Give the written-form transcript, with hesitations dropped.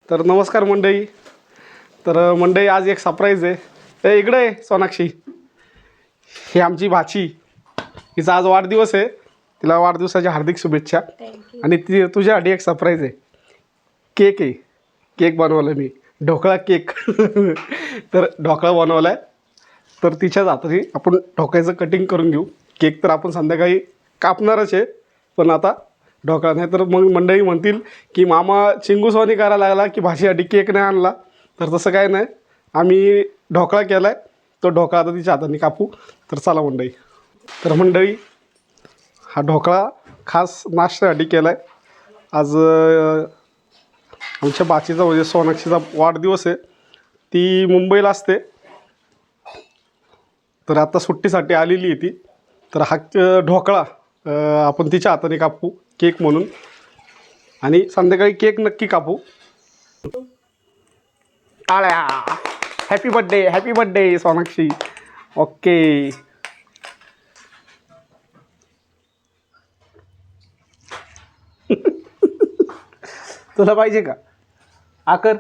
तर नमस्कार मंडळी. तर मंडळी आज एक सरप्राईज आहे. ए इकडे आहे सोनाक्षी. ही आमची भाची. हिचा आज वाढदिवस आहे. तिला वाढदिवसाच्या हार्दिक शुभेच्छा. आणि ती तुझ्यासाठी एक सरप्राईज आहे. केक आहे. केक बनवला मी. ढोकळा केक. तर ढोकळा बनवला आहे. तर तिच्याच हाताने आपण ढोकळ्याचं कटिंग करून घेऊ. केक तर आपण संध्याकाळी कापणारच आहे. पण आता ढोकळा नाही तर मग मंडळी म्हणतील की मामा चिंगूसवानी करायला लागला की भाषेसाठी केक नाही आणला. तर तसं काय नाही. आम्ही ढोकळा केला आहे. तो ढोकळा आता तिच्या हाताने कापू. तर चला मंडळी. तर मंडळी हा ढोकळा खास नाश्त्यासाठी केला आहे. आज आमच्या बाचीचा म्हणजे सोनाक्षीचा वाढदिवस आहे. ती मुंबईला असते. तर आता सुट्टीसाठी आलेली आहे ती. तर हा ढोकळा आपण तिच्या हाताने कापू केक म्हणून. आणि संध्याकाळी केक नक्की कापू. टाळ्या. Happy birthday, happy birthday Sonakshi. Okay. तुला पाहिजे का आकर.